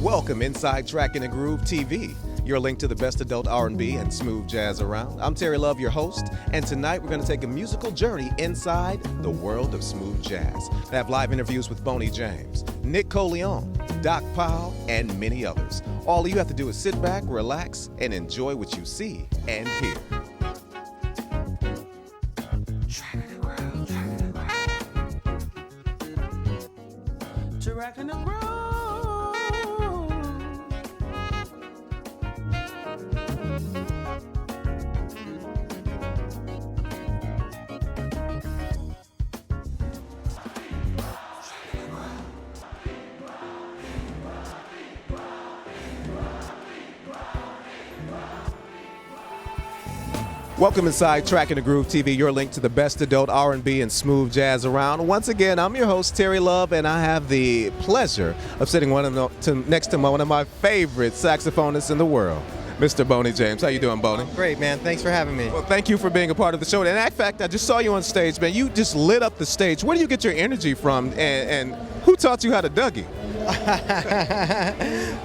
Welcome inside Track and Groove TV, your link to the best adult R&B and smooth jazz around. I'm Terry Love, your host, and tonight we're going to take a musical journey inside the world of smooth jazz. I have live interviews with Boney James, Collionne, Doc Powell, and many others. All you have to do is sit back, relax, and enjoy what you see and hear. Track and Groove. Welcome inside Track and Groove TV, your link to the best adult R&B and smooth jazz around. Once again, I'm your host, Terry Love, and I have the pleasure of sitting next to one of my favorite saxophonists in the world, Mr. Boney James. How you doing, Boney? Great, man. Thanks for having me. Well, thank you for being a part of the show. And in fact, I just saw you on stage, man. You just lit up the stage. Where do you get your energy from, and who taught you how to Dougie?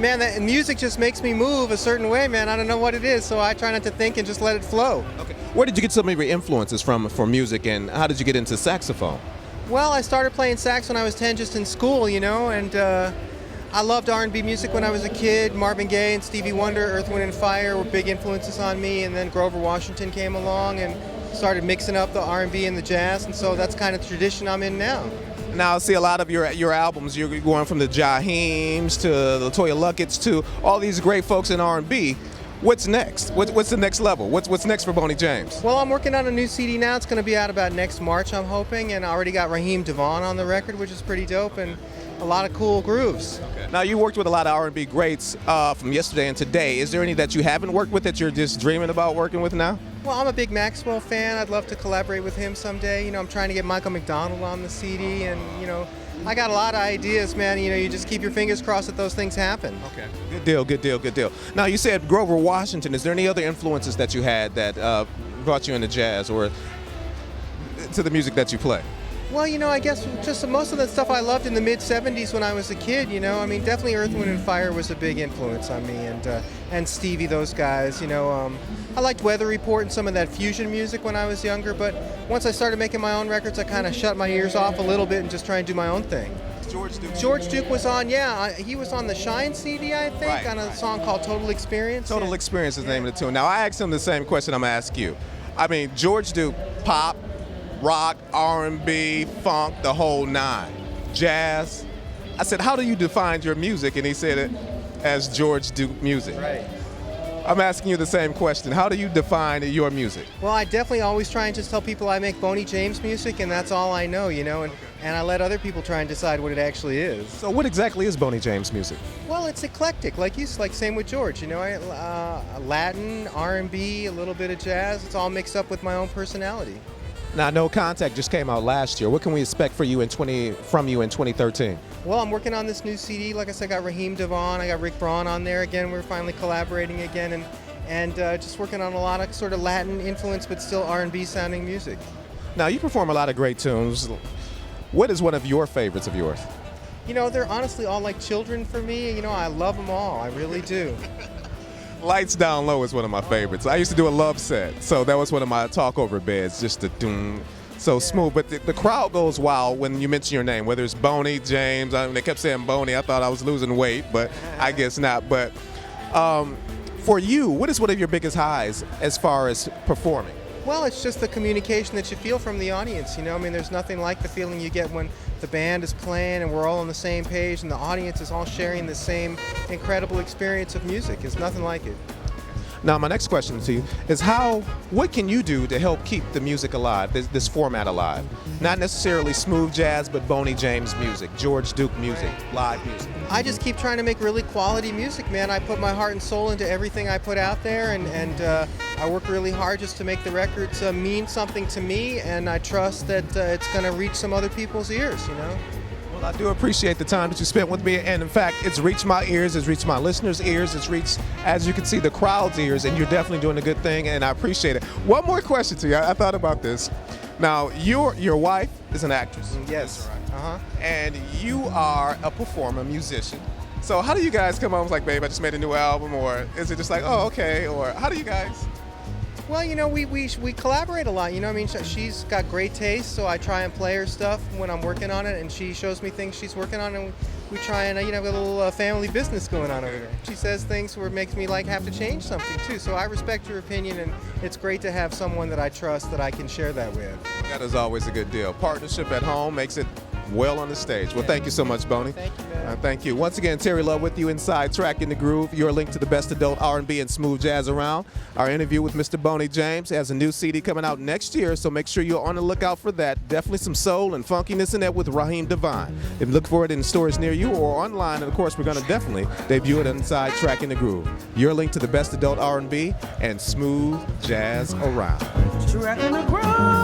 Man, that music just makes me move a certain way, man. I don't know what it is, so I try not to think and just let it flow. Okay. Where did you get some of your influences from for music, and how did you get into saxophone? Well, I started playing sax when I was 10, just in school, you know, and I loved R&B music when I was a kid. Marvin Gaye and Stevie Wonder, Earth, Wind & Fire were big influences on me, and then Grover Washington came along and started mixing up the R&B and the jazz, and so that's kind of the tradition I'm in now. Now, I see a lot of your albums. You're going from the Jaheems to the Toya Luckett's to all these great folks in R&B. What's next? What's the next level? What's next for Boney James? Well, I'm working on a new CD now. It's going to be out about next March, I'm hoping, and I already got Raheem DeVaughn on the record, which is pretty dope, and a lot of cool grooves. Okay. Now, you worked with a lot of R&B greats from yesterday and today. Is there any that you haven't worked with that you're just dreaming about working with now? Well, I'm a big Maxwell fan. I'd love to collaborate with him someday. You know, I'm trying to get Michael McDonald on the CD, and, you know, I got a lot of ideas, man. You know, you just keep your fingers crossed that those things happen. Okay. Good deal, good deal, good deal. Now, you said Grover Washington. Is there any other influences that you had that brought you into jazz or to the music that you play? Well, you know, I guess just most of the stuff I loved in the mid-'70s when I was a kid, you know. I mean, definitely Earth, Wind & Fire was a big influence on me, and Stevie, those guys, you know. I liked Weather Report and some of that fusion music when I was younger, but once I started making my own records, I kind of shut my ears off a little bit and just try and do my own thing. George Duke was on, yeah. He was on the Shine CD, I think, on a song called Total Experience. Total Experience is the name of the tune. Now, I asked him the same question I'm going to ask you. I mean, George Duke, pop, rock, R&B, funk, the whole nine, jazz. I said, how do you define your music? And he said it as George Duke music. Right. I'm asking you the same question. How do you define your music? Well, I definitely always try and just tell people I make Boney James music, and that's all I know, you know, and I let other people try and decide what it actually is. So what exactly is Boney James music? Well, it's eclectic, like same with George, you know, Latin, R&B, a little bit of jazz. It's all mixed up with my own personality. Now, No Contact just came out last year. What can we expect from you in 2013? Well, I'm working on this new CD. Like I said, I got Raheem DeVaughn, I got Rick Braun on there again. We're finally collaborating again, and just working on a lot of sort of Latin influence, but still R&B sounding music. Now, you perform a lot of great tunes. What is one of your favorites of yours? You know, they're honestly all like children for me. You know, I love them all. I really do. Lights Down Low is one of my favorites. I used to do a love set, so that was one of my talkover beds, just the doom, so smooth. But the crowd goes wild when you mention your name, whether it's Boney James. I mean, they kept saying Boney. I thought I was losing weight, but I guess not. But for you, what is one of your biggest highs as far as performing? Well, it's just the communication that you feel from the audience, you know. I mean, there's nothing like the feeling you get when the band is playing and we're all on the same page and the audience is all sharing the same incredible experience of music. There's nothing like it. Now, my next question to you is what can you do to help keep the music alive, this format alive? Not necessarily smooth jazz, but Boney James music, George Duke music, live music. I just keep trying to make really quality music, man. I put my heart and soul into everything I put out there, and I work really hard just to make the records mean something to me, and I trust that it's going to reach some other people's ears, you know? Well, I do appreciate the time that you spent with me, and in fact, it's reached my ears, it's reached my listeners' ears, it's reached, as you can see, the crowd's ears, and you're definitely doing a good thing, and I appreciate it. One more question to you. I thought about this. Now, your wife is an actress. Yes. And you are a performer, musician. So how do you guys come home like, babe, I just made a new album, or is it just like, oh, okay, or how do you guys? Well, you know, we collaborate a lot. You know, I mean, she's got great taste, so I try and play her stuff when I'm working on it, and she shows me things she's working on, and we try and have a little family business going on over there. She says things where it makes me like have to change something too. So I respect her opinion, and it's great to have someone that I trust that I can share that with. That is always a good deal. Partnership at home makes it well on the stage. Well, thank you so much, Boney. Thank you, man. Thank you. Once again, Terry Love with you inside Track in the Groove, your link to the best adult R&B and smooth jazz around. Our interview with Mr. Boney James has a new CD coming out next year, so make sure you're on the lookout for that. Definitely some soul and funkiness in that with Raheem Devine. If you look for it in stores near you or online, and of course, we're going to definitely debut it inside Track in the Groove, your link to the best adult R&B and smooth jazz around. Track in the groove.